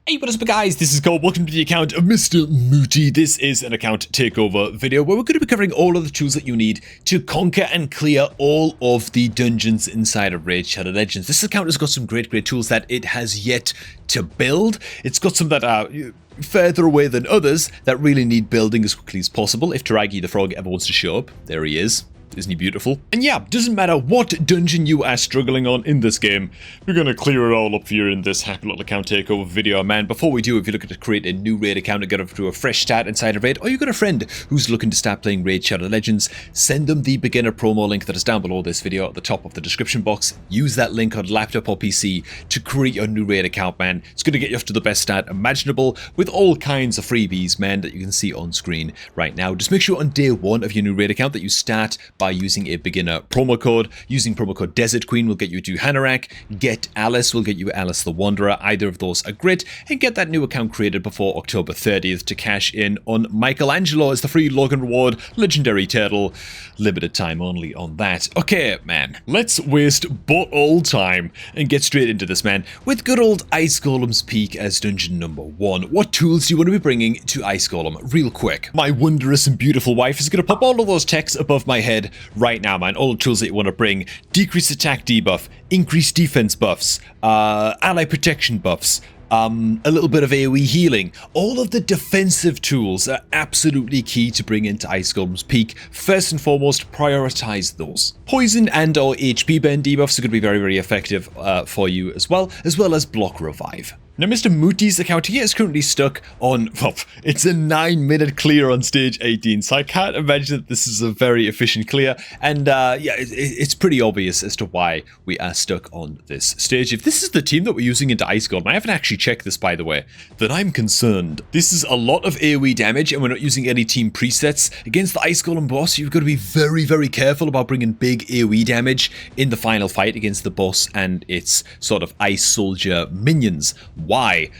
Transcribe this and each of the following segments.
Hey, what is up guys, this is Cole, welcome to the account of Mr. Mooty. This is an account takeover video where we're going to be covering all of the tools that you need to conquer and clear all of the dungeons inside of Raid Shadow Legends. This account has got some great tools that it has yet to build. It's got some that are further away than others that really need building as quickly as possible. If Taragi the Frog ever wants to show up, there he is. Isn't he beautiful? And yeah, doesn't matter what dungeon you are struggling on in this game, we're going to clear it all up for you in this happy little account takeover video, man. Before we do, if you're looking to create a new Raid account and get up to a fresh start inside of Raid, or you've got a friend who's looking to start playing Raid Shadow Legends, send them the beginner promo link that is down below this video at the top of the description box. Use that link on laptop or PC to create your new Raid account, man. It's going to get you off to the best start imaginable with all kinds of freebies, man, that you can see on screen right now. Just make sure on day one of your new Raid account that you start by using a beginner promo code. Using promo code Desert Queen will get you to Hanorach. Get Alice will get you Alice the Wanderer. Either of those are great. And get that new account created before October 30th to cash in on Michelangelo as the free login reward. Legendary turtle. Limited time only on that. Okay, man. Let's waste but all time and get straight into this, man. With good old Ice Golem's Peak as dungeon number 1. What tools do you want to be bringing to Ice Golem? Real quick. My wondrous and beautiful wife is going to pop all of those texts above my head right now, man. All the tools that you want to bring: decreased attack debuff, increased defense buffs, ally protection buffs, a little bit of AoE healing. All of the defensive tools are absolutely key to bring into Ice Golem's Peak. First and foremost, prioritize those. Poison and or HP burn debuffs are going to be very effective for you as well as block revive. Now, Mr. Mooty's account here is currently stuck on, well, it's a 9-minute clear on stage 18, so I can't imagine that this is a very efficient clear, and yeah, it's pretty obvious as to why we are stuck on this stage. If this is the team that we're using into Ice Golem, I haven't actually checked this, by the way, then I'm concerned. This is a lot of AoE damage, and we're not using any team presets. Against the Ice Golem boss, you've got to be very careful about bringing big AoE damage in the final fight against the boss and its sort of Ice Soldier minions. Why?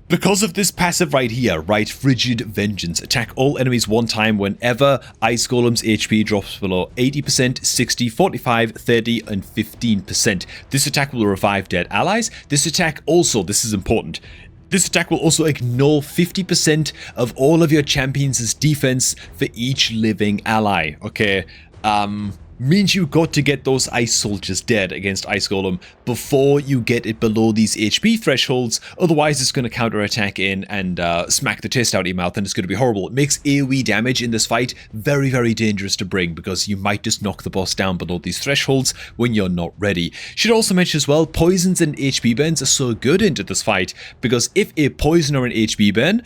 Because of this passive right here, right? Frigid Vengeance. Attack all enemies one time whenever Ice Golem's HP drops below 80%, 60, 45, 30, and 15%. This attack will revive dead allies. This attack also, this is important, this attack will also ignore 50% of all of your champions' defense for each living ally, okay? Means you got to get those Ice Soldiers dead against Ice Golem before you get it below these HP thresholds. Otherwise, it's going to counterattack in and smack the taste out of your mouth, and it's going to be horrible. It makes AoE damage in this fight very dangerous to bring, because you might just knock the boss down below these thresholds when you're not ready. Should also mention as well, poisons and HP burns are so good into this fight, because if a poison or an HP burn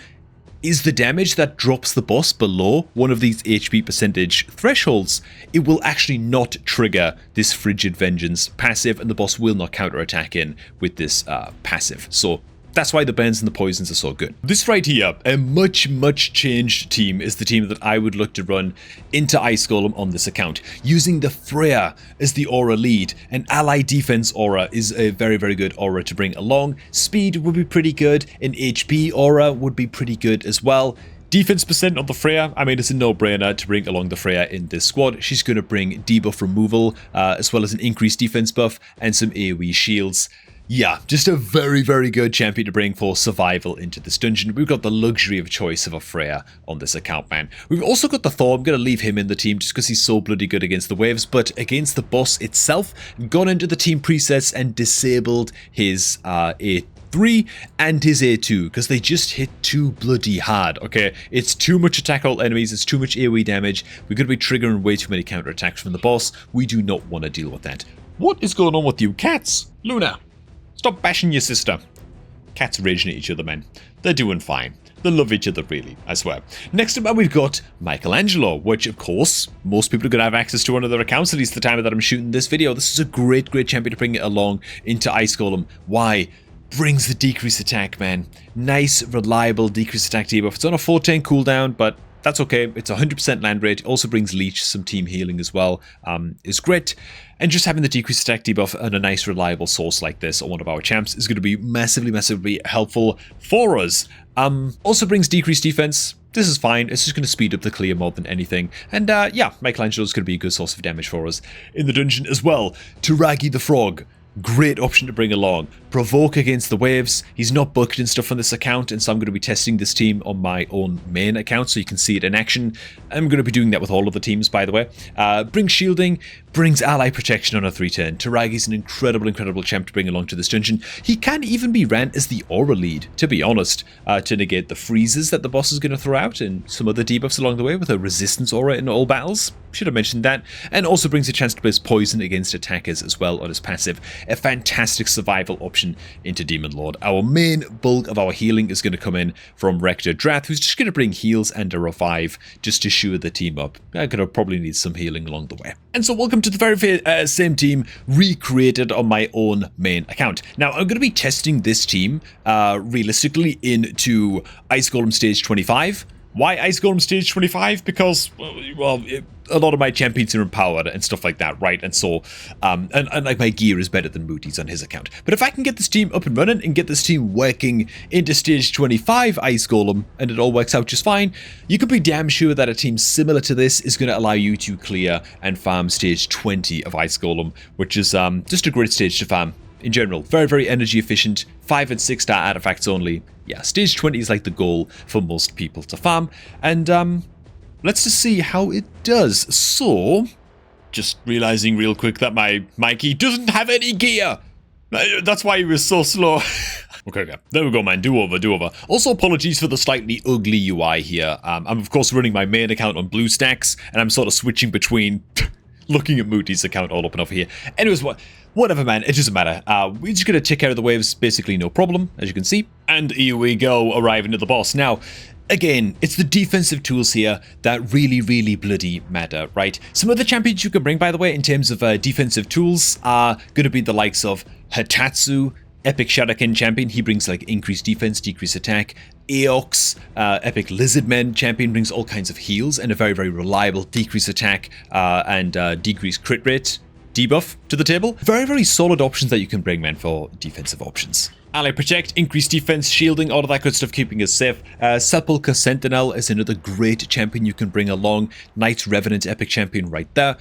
is the damage that drops the boss below one of these HP percentage thresholds, it will actually not trigger this Frigid Vengeance passive, and the boss will not counterattack in with this passive. So that's why the burns and the poisons are so good. This right here, a much changed team, is the team that I would look to run into Ice Golem on this account. Using the Freya as the aura lead. An ally defense aura is a very good aura to bring along. Speed would be pretty good. An HP aura would be pretty good as well. Defense percent on the Freya, I mean, it's a no-brainer to bring along the Freya in this squad. She's going to bring debuff removal, as well as an increased defense buff and some AoE shields. Yeah, just a very good champion to bring for survival into this dungeon. We've got the luxury of choice of a Freya on this account, man. We've also got the Thor. I'm going to leave him in the team just because he's so bloody good against the waves, but against the boss itself, gone into the team presets and disabled his A3 and his A2, because they just hit too bloody hard, okay? It's too much attack all enemies, it's too much AoE damage. We're going to be triggering way too many counterattacks from the boss. We do not want to deal with that. What is going on with you cats? Luna, stop bashing your sister. Cats raging at each other, man. They're doing fine. They love each other, really, I swear. Next up, we've got Michelangelo, which, of course, most people are going to have access to on other accounts, at least the time that I'm shooting this video. This is a great champion to bring it along into Ice Golem. Why? Brings the decreased attack, man. Nice, reliable decreased attack debuff. It's on a 4-turn cooldown, but that's okay. It's 100% land rate. Also brings leech, some team healing as well. Is great. And just having the decreased attack debuff and a nice reliable source like this on one of our champs is going to be massively helpful for us. Also brings decreased defense. This is fine. It's just going to speed up the clear more than anything. And yeah, Michelangelo's going to be a good source of damage for us in the dungeon as well. Taragi the Frog. great option to bring along. Provoke against the waves. He's not booked and stuff on this account, and so I'm going to be testing this team on my own main account so you can see it in action. I'm going to be doing that with all of the teams, by the way. Brings shielding, brings ally protection on a 3-turn. Taragi's an incredible champ to bring along to this dungeon. He can even be ran as the aura lead, to be honest, to negate the freezes that the boss is going to throw out and some other debuffs along the way with a resistance aura in all battles. Should have mentioned that. And also brings a chance to place poison against attackers as well on his passive. A fantastic survival option into Demon Lord. Our main bulk of our healing is going to come in from Rector Drath, who's just going to bring heals and a revive just to shore the team up. I'm going to probably need some healing along the way. And so welcome to the very same team recreated on my own main account. Now I'm going to be testing this team realistically into Ice Golem stage 25. Why Ice Golem stage 25? Because, well, a lot of my champions are empowered and stuff like that, right? And so, and like my gear is better than Moody's on his account. But if I can get this team up and running and get this team working into stage 25 Ice Golem, and it all works out just fine, you could be damn sure that a team similar to this is going to allow you to clear and farm stage 20 of Ice Golem, which is just a great stage to farm. In general, very energy efficient, 5 and 6 star artifacts only. Yeah, stage 20 is like the goal for most people to farm, and let's just see how it does. So, just realizing real quick that my Mikey doesn't have any gear. That's why he was so slow. Okay, there we go, man. Do over. Also, apologies for the slightly ugly UI here. I'm of course running my main account on BlueStacks, and I'm sort of switching between looking at Moody's account all up and over here. Anyways, whatever, man, it doesn't matter. We're just going to take care of the waves, basically no problem, as you can see. And here we go, arriving at the boss. Now, again, it's the defensive tools here that really bloody matter, right? Some of the champions you can bring, by the way, in terms of defensive tools are going to be the likes of Hatatsu, Epic Shuriken champion. He brings like increased defense, decreased attack. Eox, Epic Lizardman champion, brings all kinds of heals and a very reliable decreased attack and decreased crit rate debuff to the table. Very solid options that you can bring, man, for defensive options. Ally Protect, increased defense, shielding, all of that good stuff, keeping us safe. Sepulchre Sentinel is another great champion you can bring along. Knight's Revenant, epic champion right there.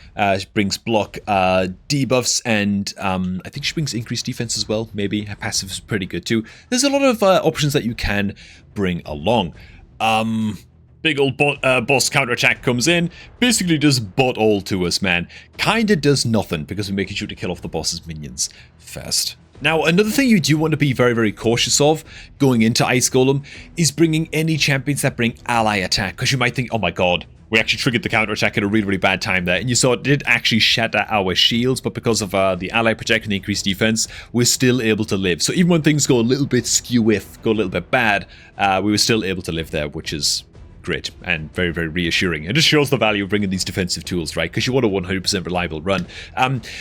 Brings block debuffs, and I think she brings increased defense as well, maybe. Her passive is pretty good too. There's a lot of options that you can bring along. Big old boss counterattack comes in, basically does bot all to us, man. Kinda does nothing, because we're making sure to kill off the boss's minions first. Now, another thing you do want to be very cautious of going into Ice Golem is bringing any champions that bring ally attack, because you might think, oh my god, we actually triggered the counterattack at a really bad time there, and you saw it did actually shatter our shields, but because of the ally protect and the increased defense, we're still able to live. So even when things go a little bit skew-if, go a little bit bad, we were still able to live there, which is great and very reassuring. It just shows the value of bringing these defensive tools, right? Because you want a 100% reliable run.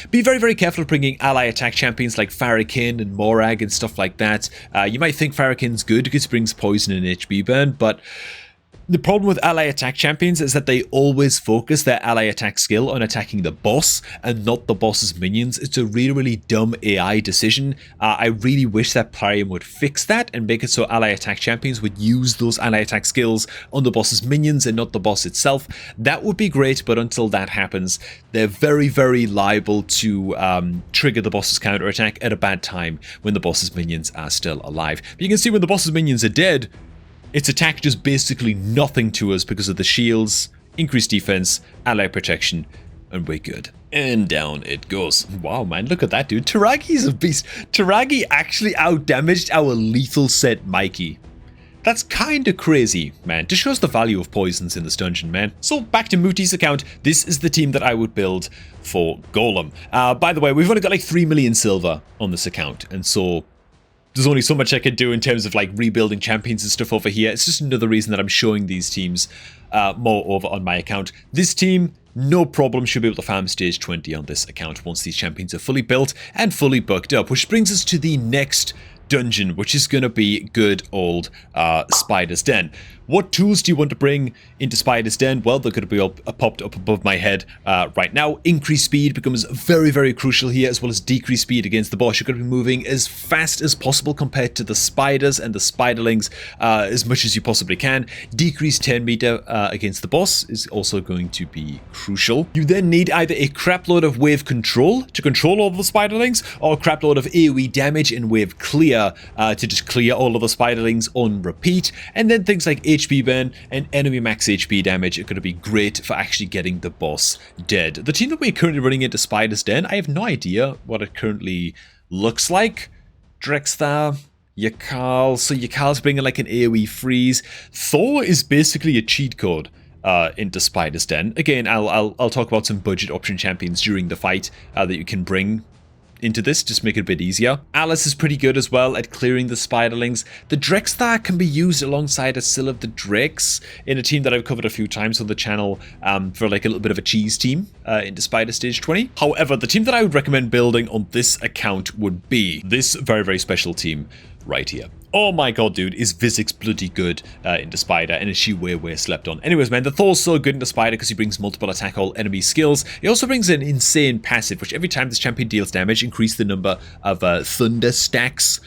Be very careful of bringing ally attack champions like Farrakhan and Morag and stuff like that. You might think Farrakhan's good because it brings poison and HP burn, but the problem with ally attack champions is that they always focus their ally attack skill on attacking the boss and not the boss's minions. It's a really dumb AI decision. I really wish that Plarium would fix that and make it so ally attack champions would use those ally attack skills on the boss's minions and not the boss itself. That would be great, but until that happens, they're very liable to trigger the boss's counterattack at a bad time when the boss's minions are still alive. But you can see when the boss's minions are dead, its attack does basically nothing to us because of the shields, increased defense, ally protection, and we're good. And down it goes. Wow, man, look at that, dude. Taragi's a beast. Taragi actually outdamaged our lethal set Mikey. That's kinda crazy, man. Just shows the value of poisons in this dungeon, man. So back to Mooty's account. This is the team that I would build for Golem. By the way, we've only got like 3 million silver on this account, and so there's only so much I can do in terms of like rebuilding champions and stuff over here. It's just another reason that I'm showing these teams more over on my account. This team, no problem, should be able to farm stage 20 on this account once these champions are fully built and fully booked up. Which brings us to the next dungeon, which is going to be good old Spider's Den. What tools do you want to bring into Spider's Den? Well, they're going to be popped up above my head right now. Increased speed becomes very, very crucial here, as well as decreased speed against the boss. You're going to be moving as fast as possible compared to the spiders and the spiderlings as much as you possibly can. Decreased 10 meter against the boss is also going to be crucial. You then need either a crapload of wave control to control all of the spiderlings, or a crapload of AoE damage and wave clear to just clear all of the spiderlings on repeat. And then things like HP burn and enemy max HP damage are going to be great for actually getting the boss dead. The team that we're currently running into Spider's Den, I have no idea what it currently looks like. Drexthar, Yakal, so Yakal's bringing like an AoE freeze. Thor is basically a cheat code into Spider's Den. Again, I'll talk about some budget option champions during the fight that you can bring into this, just make it a bit easier. Alice is pretty good as well at clearing the spiderlings. The Drexthar can be used alongside a Sill of the Drakes in a team that I've covered a few times on the channel for like a little bit of a cheese team into Spider Stage 20. However, the team that I would recommend building on this account would be this very, very special team right here. Oh my god, dude, is Vizix bloody good into Spider, and is she way slept on. Anyways, man, the Thor's so good into Spider because he brings multiple attack all enemy skills. He also brings an insane passive, which every time this champion deals damage, increase the number of thunder stacks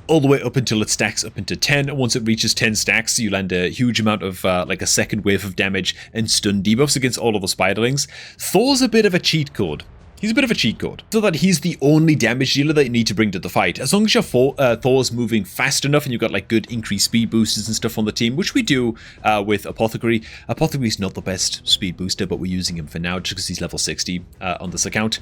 all the way up until it stacks up into 10. And once it reaches 10 stacks, you land a huge amount of like a second wave of damage and stun debuffs against all of the spiderlings. Thor's a bit of a cheat code. He's a bit of a cheat code, so that he's the only damage dealer that you need to bring to the fight. As long as your Thor's moving fast enough and you've got like good increased speed boosters and stuff on the team, which we do with Apothecary. Apothecary's not the best speed booster, but we're using him for now just because he's level 60 on this account.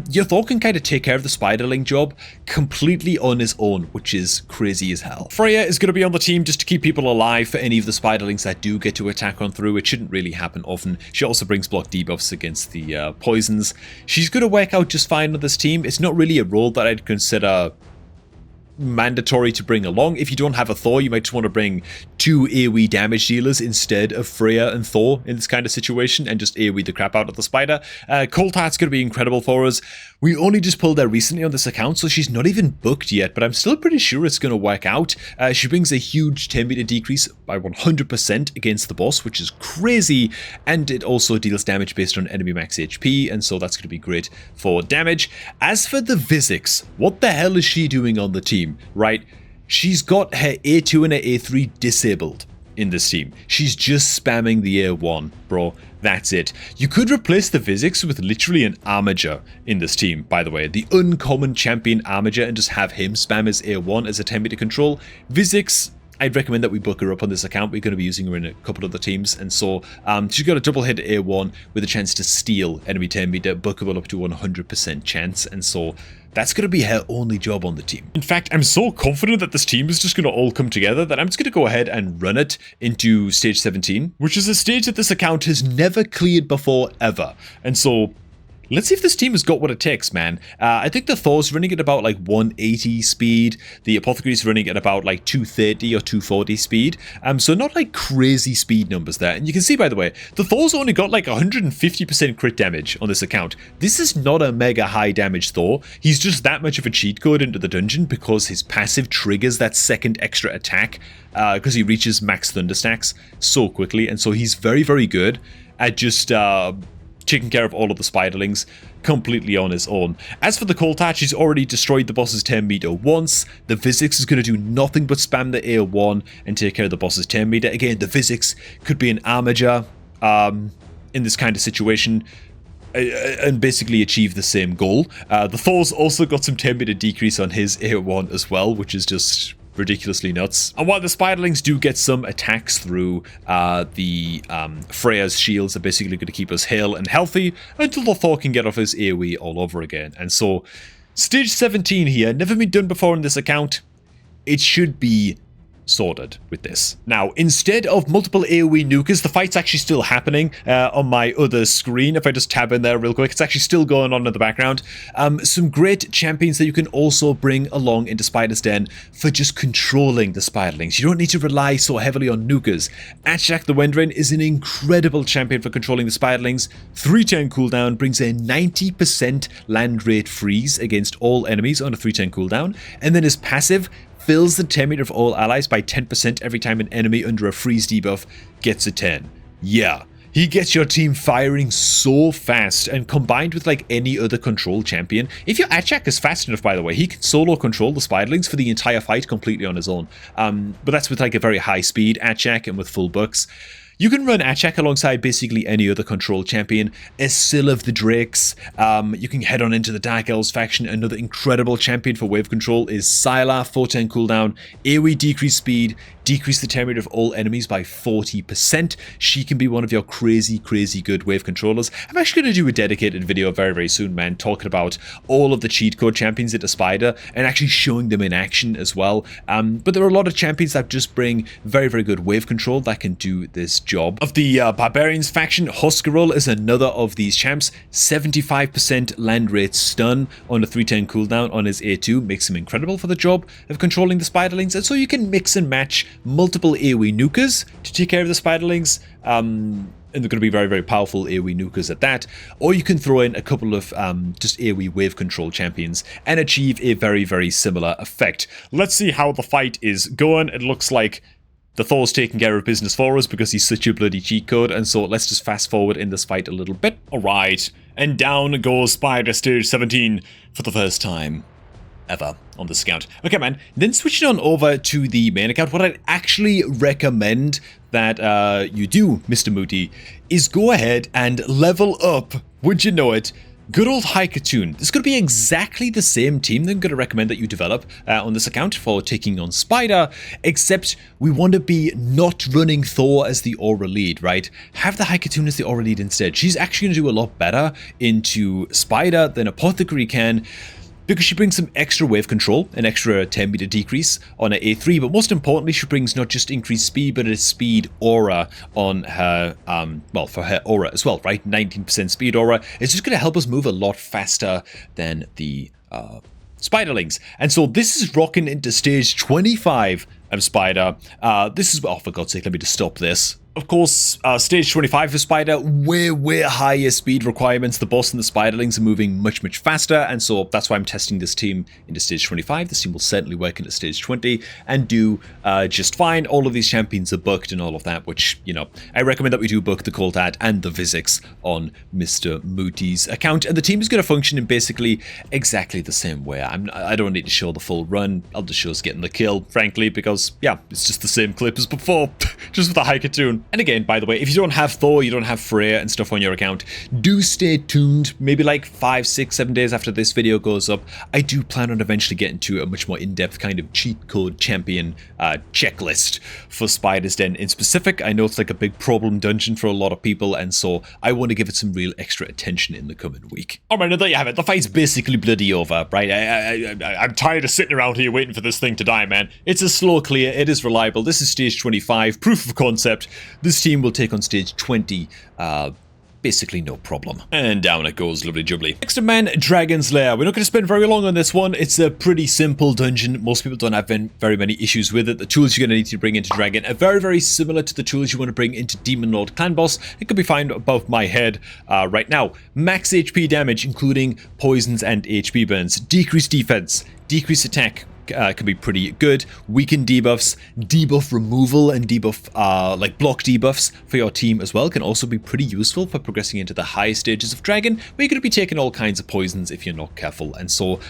Your Thor can kind of take care of the spiderling job completely on his own, which is crazy as hell. Freya is going to be on the team just to keep people alive for any of the spiderlings that do get to attack on through. It shouldn't really happen often. She also brings block debuffs against the poisons. She's going to work out just fine on this team. It's not really a role that I'd consider mandatory to bring along. If you don't have a Thor, you might just want to bring 2 AoE damage dealers instead of Freya and Thor in this kind of situation, and just AoE the crap out of the spider. Cold Heart's going to be incredible for us. We only just pulled her recently on this account, so she's not even booked yet, but I'm still pretty sure it's going to work out. She brings a huge 10 meter decrease by 100% against the boss, which is crazy, and it also deals damage based on enemy max HP, and so that's going to be great for damage. As for the Vizix, what the hell is she doing on the team, right? She's got her A2 and her A3 disabled in this team. She's just spamming the A1, bro. That's it. You could replace the Vizix with literally an Armiger in this team, by the way. The uncommon champion Armiger, and just have him spam his A1 as a 10 meter control. Vizix, I'd recommend that we book her up on this account. We're going to be using her in a couple of the teams, and so she's got a double hit A1 with a chance to steal enemy 10 meter, bookable up to 100% chance, and so that's going to be her only job on the team. In fact, I'm so confident that this team is just going to all come together that I'm just going to go ahead and run it into stage 17, which is a stage that this account has never cleared before ever, and so let's see if this team has got what it takes, man. I think the Thor's running at about like 180 speed. The Apothecary's running at about like 230 or 240 speed. So not like crazy speed numbers there. And you can see, by the way, the Thor's only got like 150% crit damage on this account. This is not a mega high damage Thor. He's just that much of a cheat code into the dungeon because his passive triggers that second extra attack because he reaches max thunder stacks so quickly. And so he's very, very good at just taking care of all of the spiderlings completely on his own. As for the Cold Heart, she's already destroyed the boss's 10 meter once. The Vizix is going to do nothing but spam the A1 and take care of the boss's 10 meter. Again, the Vizix could be an Armiger in this kind of situation and basically achieve the same goal. The Thor's also got some 10 meter decrease on his A1 as well, which is just ridiculously nuts. And while the spiderlings do get some attacks through, the Freya's shields are basically going to keep us hale and healthy until the Thor can get off his AoE all over again. And so, stage 17 here, never been done before in this account. It should be sorted with this. Now, instead of multiple AoE nukers, the fight's actually still happening on my other screen. If I just tab in there real quick, it's actually still going on in the background. Some great champions that you can also bring along into Spider's Den for just controlling the spiderlings. You don't need to rely so heavily on nukers. Atchak the Wendrin is an incredible champion for controlling the spiderlings. 3-turn cooldown brings a 90% land rate freeze against all enemies on a 3-turn cooldown, and then his passive fills the turn meter of all allies by 10% every time an enemy under a freeze debuff gets a 10. Yeah, he gets your team firing so fast, and combined with like any other control champion, if your Atchak is fast enough, by the way, he can solo control the spiderlings for the entire fight completely on his own. But that's with like a very high speed Atchak and with full bucks. You can run Atchak alongside basically any other control champion. Esil of the Drakes. You can head on into the Dark Elves faction. Another incredible champion for wave control is Sylar, 4-turn cooldown, AoE decrease speed, decrease the turn rate of all enemies by 40%. She can be one of your crazy good wave controllers. I'm actually going to do a dedicated video very soon, man, talking about all of the cheat code champions into Spider and actually showing them in action as well. But there are a lot of champions that just bring very good wave control that can do this job. Of the Barbarians faction, Huskarol is another of these champs. 75% land rate stun on a 3-turn cooldown on his A2 makes him incredible for the job of controlling the spiderlings, and so you can mix and match multiple AoE nukers to take care of the spiderlings, and they're going to be very powerful AoE nukers at that, or you can throw in a couple of just AoE wave control champions and achieve a very similar effect. Let's see how the fight is going. It looks like the Thor's taking care of business for us because he's such a bloody cheat code, and so let's just fast forward in this fight a little bit. Alright, and down goes Spider stage 17 for the first time ever on this account. Okay, man, then switching on over to the main account, what I'd actually recommend that you do, Mr. Moody, is go ahead and level up, would you know it, good old Haikatoon. This is going to be exactly the same team that I'm going to recommend that you develop on this account for taking on Spider, except we want to be not running Thor as the aura lead, right? Have the Haikatoon as the aura lead instead. She's actually going to do a lot better into Spider than Apothecary can, because she brings some extra wave control, an extra 10 meter decrease on her A3, but most importantly, she brings not just increased speed, but a speed aura on her, well, for her aura as well, right? 19% speed aura. It's just going to help us move a lot faster than the spiderlings. And so this is rocking into stage 25 of Spider. This is, oh, for God's sake, let me just stop this. Of course, stage 25 for Spider, way higher speed requirements. The boss and the spiderlings are moving much faster, and so that's why I'm testing this team into stage 25. This team will certainly work into stage 20 and do just fine. All of these champions are booked and all of that, which, you know, I recommend that we do book the Coltad and the Vizix on Mr. Mooty's account, and the team is going to function in basically exactly the same way. I don't need to show the full run. I'll just show us getting the kill, frankly, because, yeah, it's just the same clip as before, just with a Haikatoon. And again, by the way, if you don't have Thor, you don't have Freya and stuff on your account, do stay tuned. Maybe like 5, 6, 7 days after this video goes up, I do plan on eventually getting to a much more in-depth kind of cheat code champion checklist for Spider's Den in specific. I know it's like a big problem dungeon for a lot of people, and so I want to give it some real extra attention in the coming week. Alright, now there you have it. The fight's basically bloody over, right? I'm tired of sitting around here waiting for this thing to die, man. It's a slow clear. It is reliable. This is stage 25. Proof of concept. This team will take on stage 20, basically no problem. And down it goes, lovely jubbly. Next up, man, Dragon's Lair. We're not going to spend very long on this one. It's a pretty simple dungeon. Most people don't have very many issues with it. The tools you're going to need to bring into Dragon are very similar to the tools you want to bring into Demon Lord Clan Boss. It could be found above my head right now. Max HP damage, including poisons and HP burns. Decreased defense, decreased attack, can be pretty good. Weaken debuffs, debuff removal, and debuff, like block debuffs for your team as well can also be pretty useful for progressing into the higher stages of Dragon, where you're going to be taking all kinds of poisons if you're not careful. And so,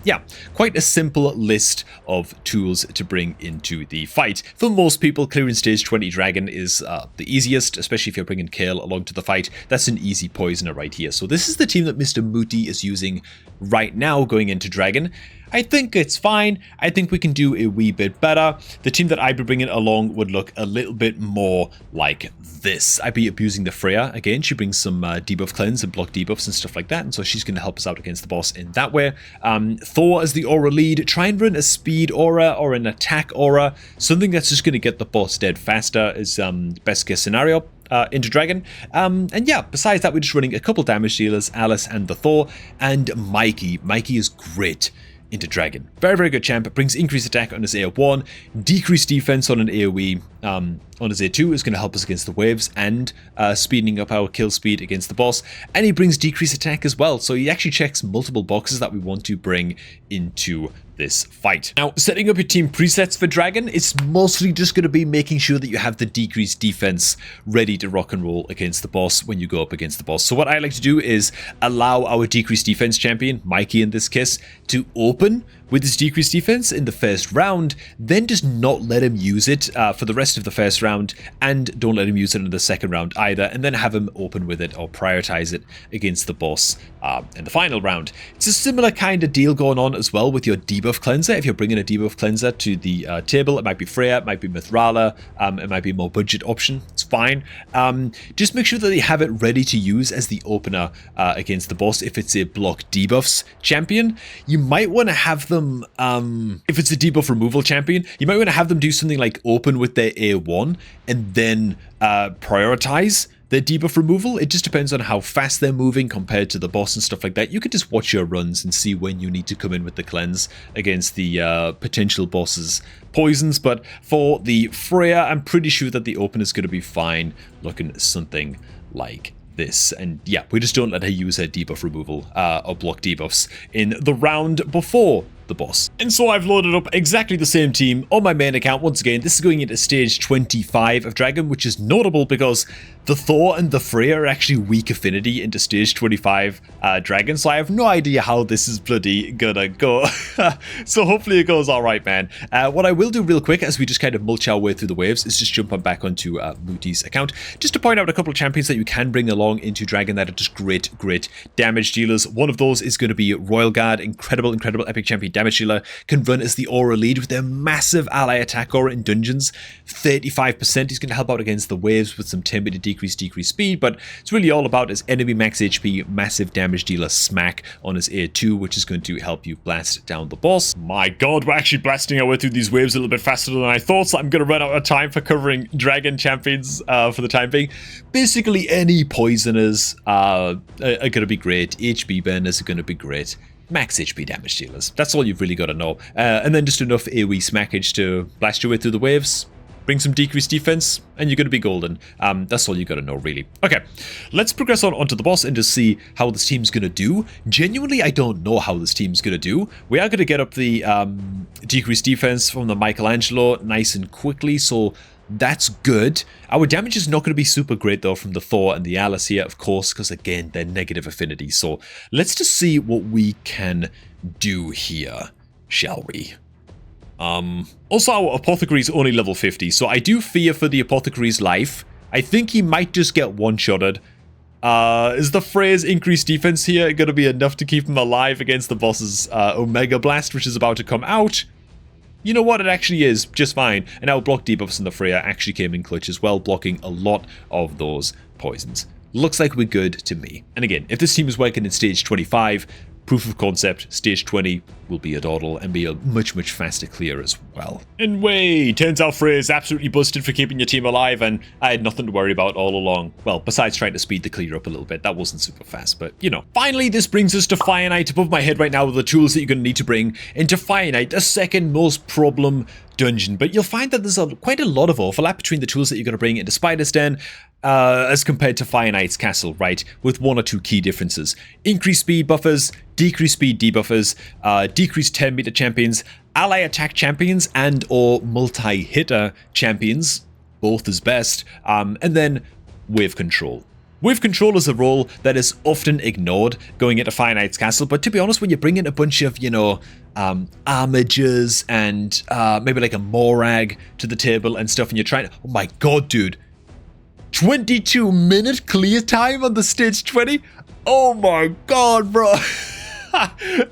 yeah, quite a simple list of tools to bring into the fight. For most people, clearing stage 20 Dragon is the easiest, especially if you're bringing Kale along to the fight. That's an easy poisoner right here. So this is the team that Mr. Mooty is using right now going into Dragon. I think it's fine. I think we can do a wee bit better. The team that I'd be bringing along would look a little bit more like this. I'd be abusing the Freya. Again, she brings some debuff cleanse and block debuffs and stuff like that, and so she's going to help us out against the boss in that way. Thor as the aura lead. Try and run a speed aura or an attack aura. Something that's just going to get the boss dead faster is best case scenario. Into Dragon. And yeah, besides that, we're just running a couple damage dealers, Alice and the Thor, and Mikey. Mikey is great into Dragon. Very, very good champ. Brings increased attack on his AO1, decreased defense on an AoE on his A2 is going to help us against the waves and speeding up our kill speed against the boss. And he brings decreased attack as well. So he actually checks multiple boxes that we want to bring into this fight. Now, setting up your team presets for Dragon, it's mostly just going to be making sure that you have the decreased defense ready to rock and roll against the boss when you go up against the boss. So what I like to do is allow our decreased defense champion, Mikey in this case, to open with his decreased defense in the first round, then just not let him use it for the rest of the first round, and don't let him use it in the second round either, and then have him open with it or prioritize it against the boss in the final round. It's a similar kind of deal going on as well with your debuff cleanser. If you're bringing a debuff cleanser to the table, it might be Freya, it might be Mithrala, it might be a more budget option. It's fine. Just make sure that you have it ready to use as the opener against the boss. If it's a block debuffs champion, you might want to have them if it's a debuff removal champion, you might want to have them do something like open with their A1 and then prioritize their debuff removal. It just depends on how fast they're moving compared to the boss and stuff like that. You could just watch your runs and see when you need to come in with the cleanse against the potential boss's poisons. But for the Freya, I'm pretty sure that the open is going to be fine, looking at something like this. And yeah, we just don't let her use her debuff removal or block debuffs in the round before the boss. And so I've loaded up exactly the same team on my main account. Once again, this is going into stage 25 of Dragon, which is notable because the Thor and the Freya are actually weak affinity into stage 25 Dragon, so I have no idea how this is bloody gonna go. So hopefully it goes alright, man. What I will do real quick as we just kind of mulch our way through the waves is just jump on back onto Mooty's account, just to point out a couple of champions that you can bring along into Dragon that are just great damage dealers. One of those is going to be Royal Guard, incredible epic champion damage dealer, can run as the aura lead with their massive ally attack aura in dungeons, 35%. He's going to help out against the waves with some 10 meter decrease speed, but it's really all about his enemy max HP, massive damage dealer smack on his A2, which is going to help you blast down the boss. My god, we're actually blasting our way through these waves a little bit faster than I thought, so I'm going to run out of time for covering Dragon champions for the time being. Basically, any poisoners are going to be great. HP burners are going to be great. Max HP damage dealers. That's all you've really got to know. And then just enough AoE smackage to blast your way through the waves. Bring some decreased defense, and you're going to be golden. That's all you got to know, really. Okay, let's progress on onto the boss and just see how this team's going to do. Genuinely, I don't know how this team's going to do. We are going to get up the decreased defense from the Michelangelo nice and quickly, so that's good. Our damage is not going to be super great, though, from the Thor and the Alice here, of course, because, again, they're negative affinity. So let's just see what we can do here, shall we? Also, our Apothecary's only level 50, so I do fear for the Apothecary's life. I think he might just get one-shotted. Is the Freya's increased defense here going to be enough to keep him alive against the boss's Omega Blast, which is about to come out? You know what, it actually is just fine. And our block debuffs in the Freya actually came in clutch as well, blocking a lot of those poisons. Looks like we're good to me. And again, if this team is working in stage 25, proof of concept, stage 20 will be a dawdle and be a much faster clear as well. And wait, turns out Freya's absolutely busted for keeping your team alive, and I had nothing to worry about all along. Well, besides trying to speed the clear up a little bit. That wasn't super fast, but you know. Finally, this brings us to Fire Knight. Above my head right now are the tools that you're going to need to bring into Fire Knight, the second most problem dungeon. But you'll find that there's quite a lot of overlap between the tools that you're going to bring into Spider's Den as compared to Fire Knight's castle, right? With one or two key differences. Increased speed buffers, decreased speed debuffers, decreased 10 meter champions, ally attack champions, and or multi-hitter champions, both is best, and then wave control. Wave control is a role that is often ignored going into Fire Knight's castle, but to be honest, when you bring in a bunch of, you know, armigers and maybe like a Morag to the table and stuff, and you're trying to, oh my god, dude, 22-minute clear time on the stage 20? Oh my god, bro.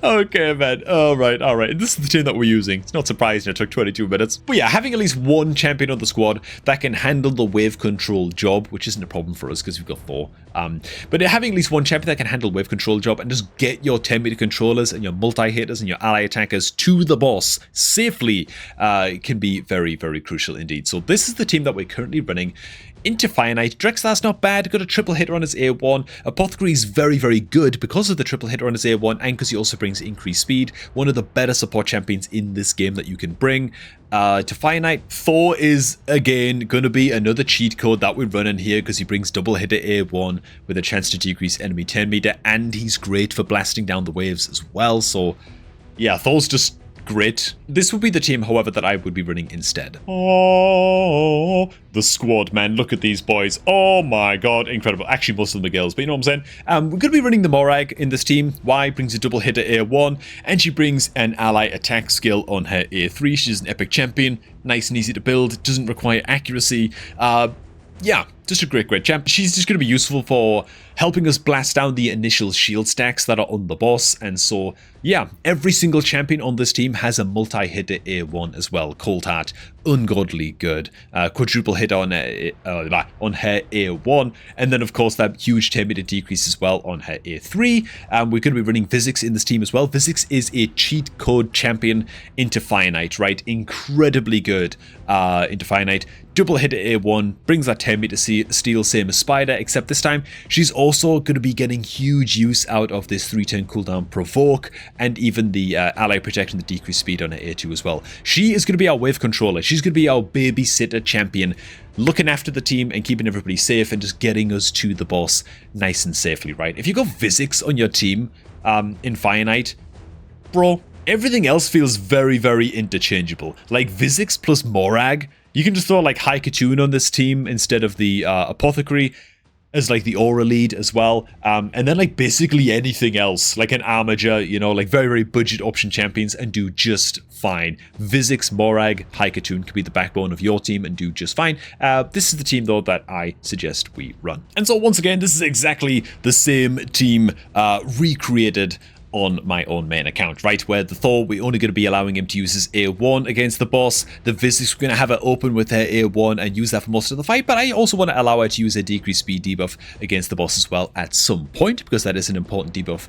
Okay, man. All right. This is the team that we're using. It's not surprising it took 22 minutes. But yeah, having at least one champion on the squad that can handle the wave control job, which isn't a problem for us because we've got 4. But having at least one champion that can handle wave control job and just get your 10-meter controllers and your multi-hitters and your ally attackers to the boss safely can be very, very crucial indeed. So this is the team that we're currently running. Into Fire Knight. Drexlar's not bad, got a triple hitter on his A1. Apothecary is very, very good because of the triple hitter on his A1 and because he also brings increased speed. One of the better support champions in this game that you can bring. To Fire Knight, Thor is, again, going to be another cheat code that we run in here because he brings double hitter A1 with a chance to decrease enemy 10 meter, and he's great for blasting down the waves as well. So, yeah, Thor's just great. This would be the team, however, that I would be running instead. Oh, the squad, man. Look at these boys. Oh my god, incredible. Actually, most of them are girls, but you know what I'm saying? We're going to be running the Morag in this team. Y brings a double hitter A1, and she brings an ally attack skill on her A3. She's an epic champion. Nice and easy to build. Doesn't require accuracy. Yeah, just a great champ. She's just going to be useful for helping us blast down the initial shield stacks that are on the boss. And so, yeah, every single champion on this team has a multi-hitter A1 as well. Cold Heart, ungodly good. Quadruple hit on her A1. And then, of course, that huge 10-meter decrease as well on her A3. We're going to be running Physics in this team as well. Physics is a cheat code champion into Fire Knight, right? Incredibly good into Fire Knight. Double hitter A1, brings that 10-meter steal, same as Spider, except this time she's also going to be getting huge use out of this 3-turn cooldown provoke, and even the ally protection, the decreased speed on her A2 as well. She is going to be our wave controller. She's going to be our babysitter champion, looking after the team and keeping everybody safe and just getting us to the boss nice and safely, right? If you got Physics on your team in Fire Knight, bro, everything else feels very, very interchangeable. Like Physics plus Morag, you can just throw like Haikatune on this team instead of the Apothecary as like the aura lead as well. And then like basically anything else, like an Armager, you know, like very, very budget option champions and do just fine. Physics, Morag, Haikatune could be the backbone of your team and do just fine. This is the team though that I suggest we run. And so once again, this is exactly the same team recreated on my own main account, right? Where the Thor, we're only going to be allowing him to use his A1 against the boss. The Physics, we're going to have her open with her A1 and use that for most of the fight, but I also want to allow her to use a decreased speed debuff against the boss as well at some point, because that is an important debuff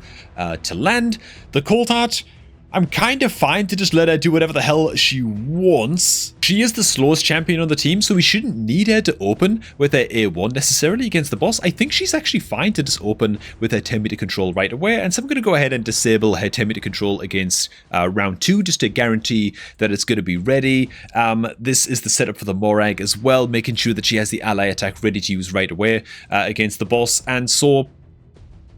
to land. The Cold Heart, I'm kind of fine to just let her do whatever the hell she wants. She is the slowest champion on the team, so we shouldn't need her to open with her A1 necessarily against the boss. I think she's actually fine to just open with her 10-meter control right away, and so I'm going to go ahead and disable her 10-meter control against round 2 just to guarantee that it's going to be ready. This is the setup for the Morag as well, making sure that she has the ally attack ready to use right away against the boss, and so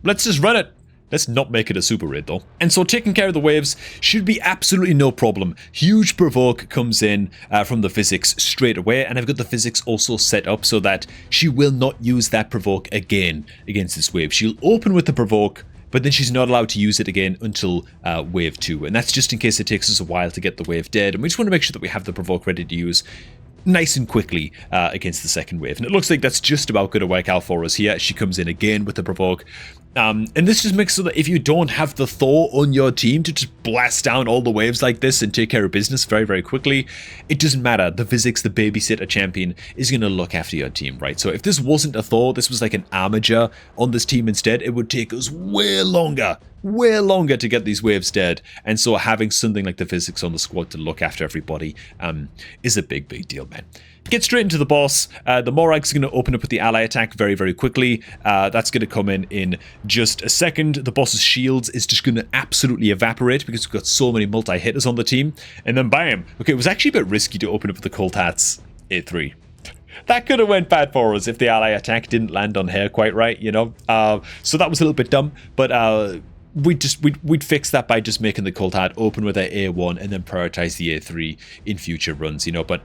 let's just run it. Let's not make it a super raid though. And so taking care of the waves should be absolutely no problem. Huge provoke comes in from the Physics straight away, and I've got the Physics also set up so that she will not use that provoke again against this wave. She'll open with the provoke, but then she's not allowed to use it again until wave 2. And that's just in case it takes us a while to get the wave dead. And we just want to make sure that we have the provoke ready to use nice and quickly against the second wave. And it looks like that's just about going to work out for us here. She comes in again with the provoke. And this just makes so that if you don't have the Thor on your team to just blast down all the waves like this and take care of business very, very quickly, it doesn't matter. The Physics, the babysitter champion, is going to look after your team, right? So if this wasn't a Thor, this was like an Armager on this team instead, it would take us way longer to get these waves dead. And so having something like the Physics on the squad to look after everybody is a big, big deal, man. Get straight into the boss. The Morag's going to open up with the ally attack very, very quickly. That's going to come in just a second. The boss's shields is just going to absolutely evaporate because we've got so many multi-hitters on the team. And then bam. Okay, it was actually a bit risky to open up with the Cold Heart's A3. That could have went bad for us if the ally attack didn't land on her quite right, you know. So that was a little bit dumb, but we'd fix that by just making the Cold Heart open with their A1 and then prioritize the A3 in future runs, you know. But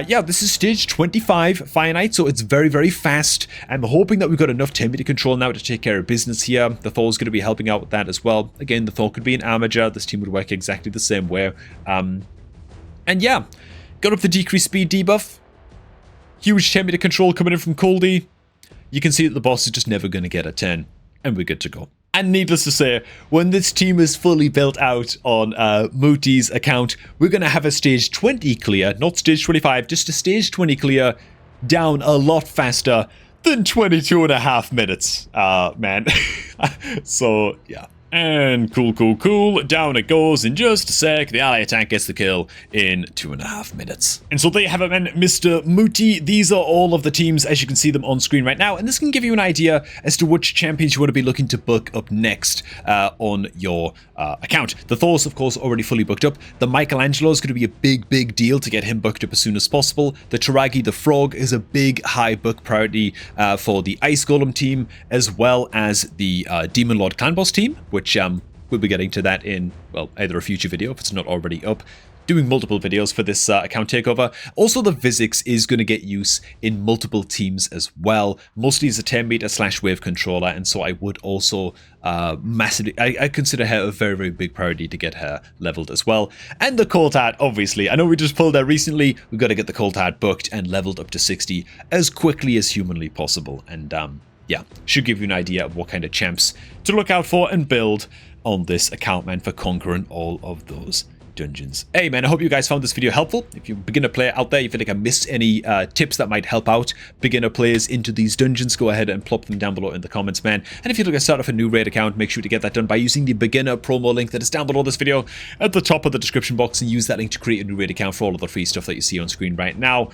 yeah, this is stage 25 Fire Knight, so it's very, very fast. I'm hoping that we've got enough 10-meter control now to take care of business here. The Thor's going to be helping out with that as well. Again, the Thor could be an Armager. This team would work exactly the same way. And yeah, got up the decreased speed debuff. Huge 10-meter control coming in from Coldy. You can see that the boss is just never going to get a 10, and we're good to go. And needless to say, when this team is fully built out on Mooty's account, we're going to have a stage 20 clear, not stage 25, just a stage 20 clear down a lot faster than 22.5 minutes, man. So, yeah. And cool. Down it goes in just a sec. The ally attack gets the kill in 2.5 minutes. And so there you have it, man, Mr. Mooty. These are all of the teams as you can see them on screen right now. And this can give you an idea as to which champions you want to be looking to book up next on your account. The Thor's, of course, already fully booked up. The Michelangelo is going to be a big deal to get him booked up as soon as possible. The Taragi the Frog is a big high book priority for the Ice Golem team, as well as the Demon Lord Clan Boss team, which we'll be getting to that in, well, either a future video if it's not already up. Doing multiple videos for this account takeover. Also, the Vizix is going to get use in multiple teams as well. Mostly as a 10 meter / wave controller, and so I would also massively, I consider her a very big priority to get her leveled as well. And the Cold Heart, obviously. I know we just pulled her recently. We've got to get the Cold Heart booked and leveled up to 60 as quickly as humanly possible. And yeah, should give you an idea of what kind of champs to look out for and build on this account, man, for conquering all of those dungeons. Hey, man, I hope you guys found this video helpful. If you're a beginner player out there, you feel like I missed any tips that might help out beginner players into these dungeons, go ahead and plop them down below in the comments, man. And if you'd like to start off a new raid account, make sure to get that done by using the beginner promo link that is down below this video at the top of the description box, and use that link to create a new raid account for all of the free stuff that you see on screen right now.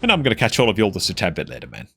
And I'm going to catch all of you all just a tad bit later, man.